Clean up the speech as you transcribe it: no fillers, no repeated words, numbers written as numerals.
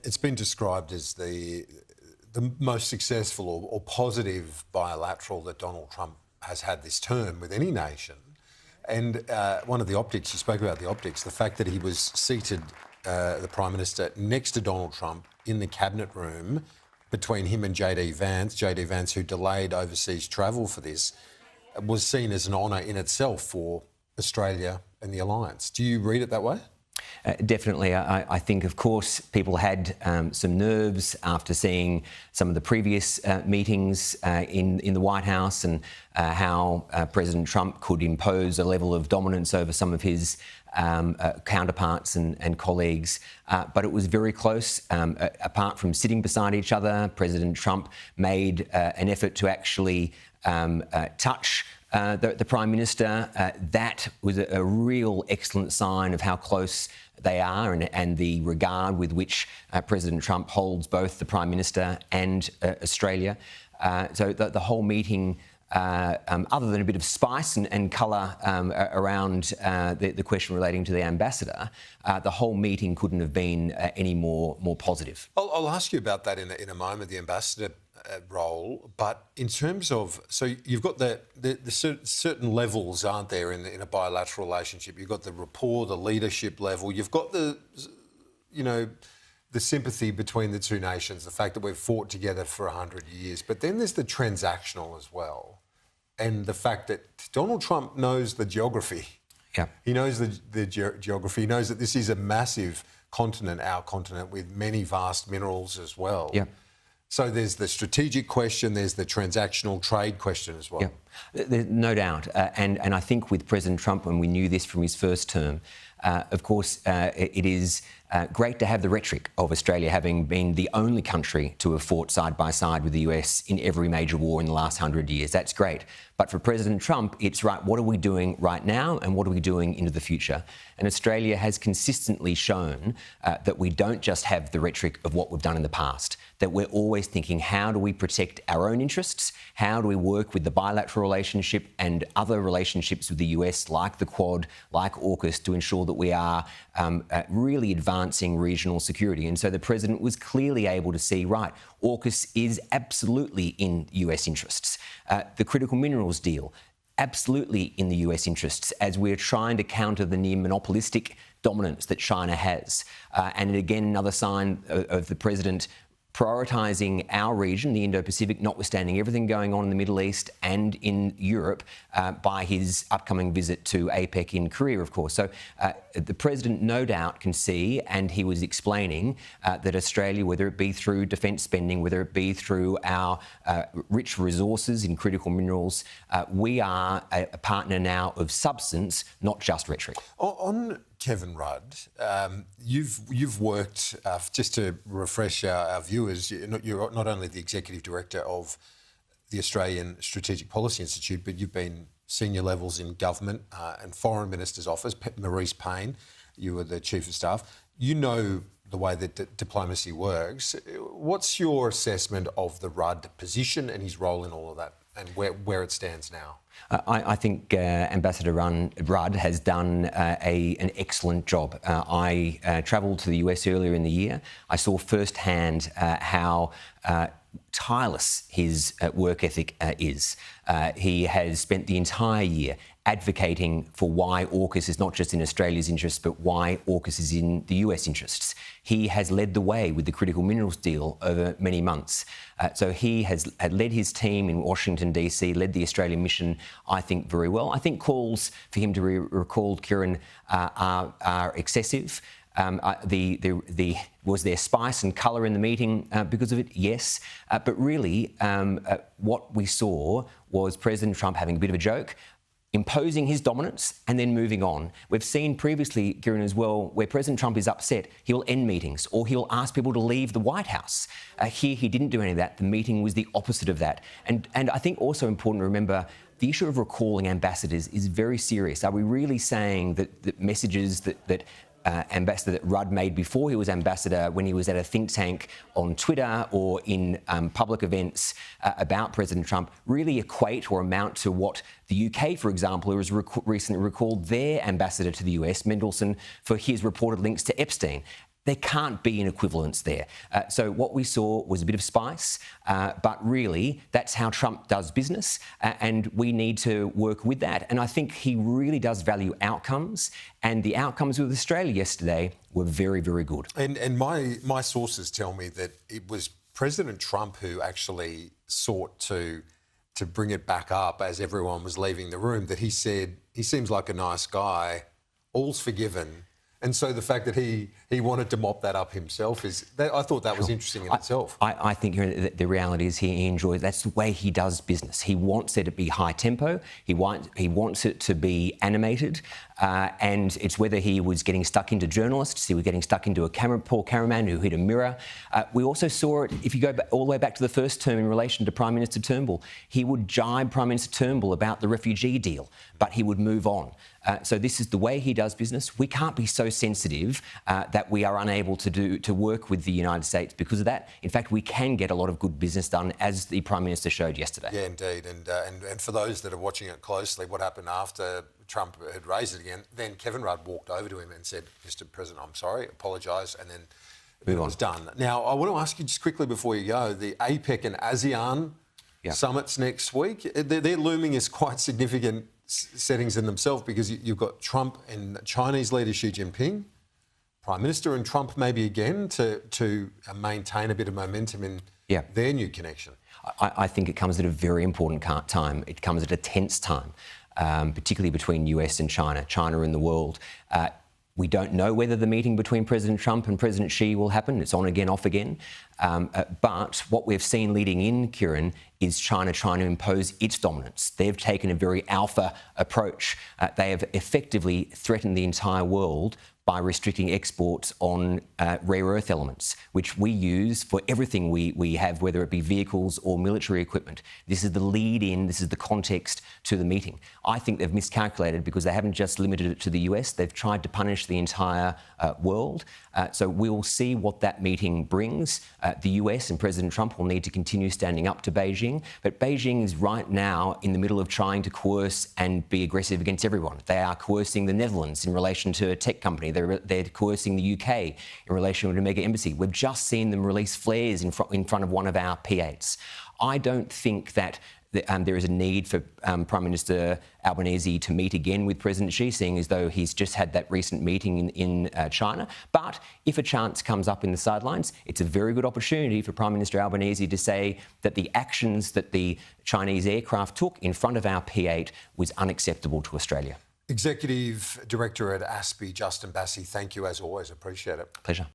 It's been described as the most successful or positive bilateral that Donald Trump has had this term with any nation. And one of the optics, you spoke about the optics, the fact that he was seated, the Prime Minister, next to Donald Trump in the cabinet room between him and JD Vance, who delayed overseas travel for this, was seen as an honour in itself for Australia and the alliance. Do you read it that way? Definitely. I think, of course, people had some nerves after seeing some of the previous meetings in the White House and how President Trump could impose a level of dominance over some of his counterparts and colleagues. But it was very close. Apart from sitting beside each other, President Trump made an effort to actually touch the Prime Minister. That was a real excellent sign of how close they are and the regard with which President Trump holds both the Prime Minister and Australia. So the whole meeting, other than a bit of spice and colour around the question relating to the ambassador, the whole meeting couldn't have been any more positive. I'll ask you about that in a moment, the ambassador role, but in terms of, so you've got the certain levels, aren't there, in a bilateral relationship? You've got the rapport, the leadership level, you've got the sympathy between the two nations, the fact that we've fought together for 100 years, but then there's the transactional as well, and the fact that Donald Trump knows the geography. Yeah. He knows the geography. He knows that this is a massive continent, our continent, with many vast minerals as well. Yeah. So there's the strategic question, there's the transactional trade question as well. Yeah, there's no doubt. And I think with President Trump, when we knew this from his first term, of course, it is great to have the rhetoric of Australia having been the only country to have fought side by side with the US in every major war in the last 100 years. That's great. But for President Trump, it's right, what are we doing right now and what are we doing into the future? And Australia has consistently shown that we don't just have the rhetoric of what we've done in the past, that we're always thinking, how do we protect our own interests? How do we work with the bilateral relationship and other relationships with the US, like the Quad, like AUKUS, to ensure that we are really advancing regional security? And so the President was clearly able to see, right, AUKUS is absolutely in US interests. The critical minerals deal, absolutely in the US interests, as we're trying to counter the near monopolistic dominance that China has. And again, another sign of the President prioritising our region, the Indo-Pacific, notwithstanding everything going on in the Middle East and in Europe, by his upcoming visit to APEC in Korea, of course. So the President no doubt can see, and he was explaining, that Australia, whether it be through defence spending, whether it be through our rich resources in critical minerals, we are a partner now of substance, not just rhetoric. On Kevin Rudd, you've worked, just to refresh our viewers, you're not only the Executive Director of the Australian Strategic Policy Institute, but you've been senior levels in government and Foreign Minister's office. Maurice Payne, you were the Chief of Staff. You know the way that diplomacy works. What's your assessment of the Rudd position and his role in all of that and where it stands now? I think Ambassador Rudd has done an excellent job. I travelled to the US earlier in the year. I saw firsthand how tireless his work ethic is. He has spent the entire year advocating for why AUKUS is not just in Australia's interests, but why AUKUS is in the US interests. He has led the way with the critical minerals deal over many months. So he had led his team in Washington, DC, led the Australian mission, I think, very well. I think calls for him to be recalled, Kieran, are excessive. Was there spice and colour in the meeting because of it? Yes. But really, what we saw was President Trump having a bit of a joke, imposing his dominance and then moving on. We've seen previously, Kieran, as well, where President Trump is upset, he will end meetings or he will ask people to leave the White House. Here, he didn't do any of that. The meeting was the opposite of that. And I think also important to remember, the issue of recalling ambassadors is very serious. Are we really saying that messages that Ambassador Rudd made before he was ambassador, when he was at a think tank on Twitter or in public events about President Trump, really equate or amount to what the UK, for example, has recently recalled their ambassador to the US, Mendelsohn, for his reported links to Epstein? There can't be an equivalence there. So what we saw was a bit of spice, but really that's how Trump does business, and we need to work with that. And I think he really does value outcomes, and the outcomes with Australia yesterday were very, very good. And my sources tell me that it was President Trump who actually sought to bring it back up as everyone was leaving the room, that he said, he seems like a nice guy, all's forgiven. And so the fact that he wanted to mop that up himself I thought that was interesting in itself. I think the reality is he enjoys, that's the way he does business. He wants there to be high tempo. He wants it to be animated. And it's whether he was getting stuck into journalists, he was getting stuck into a poor cameraman who hit a mirror. We also saw it, if you go all the way back to the first term in relation to Prime Minister Turnbull, he would jibe Prime Minister Turnbull about the refugee deal, but he would move on. So this is the way he does business. We can't be so sensitive that we are unable to work with the United States because of that. In fact, we can get a lot of good business done, as the Prime Minister showed yesterday. Yeah, indeed. And for those that are watching it closely, what happened after Trump had raised it again, then Kevin Rudd walked over to him and said, "Mr. President, I'm sorry, apologise," and then it was done. Now, I want to ask you just quickly before you go, the APEC and ASEAN summits next week, they're looming as quite significant settings in themselves, because you've got Trump and Chinese leader Xi Jinping, Prime Minister and Trump maybe again to maintain a bit of momentum in their new connection. I think it comes at a very important time. It comes at a tense time, particularly between US and China and the world. We don't know whether the meeting between President Trump and President Xi will happen. It's on again, off again. But what we've seen leading in, Kieran, is China trying to impose its dominance. They've taken a very alpha approach. They have effectively threatened the entire world by restricting exports on rare earth elements, which we use for everything we have, whether it be vehicles or military equipment. This is the lead-in, this is the context to the meeting. I think they've miscalculated because they haven't just limited it to the US, they've tried to punish the entire world. So we'll see what that meeting brings. The US and President Trump will need to continue standing up to Beijing, but Beijing is right now in the middle of trying to coerce and be aggressive against everyone. They are coercing the Netherlands in relation to a tech company. They're coercing the UK in relation to a mega embassy. We've just seen them release flares in front of one of our P8s. I don't think that there is a need for Prime Minister Albanese to meet again with President Xi, seeing as though he's just had that recent meeting in China. But if a chance comes up in the sidelines, it's a very good opportunity for Prime Minister Albanese to say that the actions that the Chinese aircraft took in front of our P8 was unacceptable to Australia. Executive Director at ASPI, Justin Bassi, thank you as always. Appreciate it. Pleasure.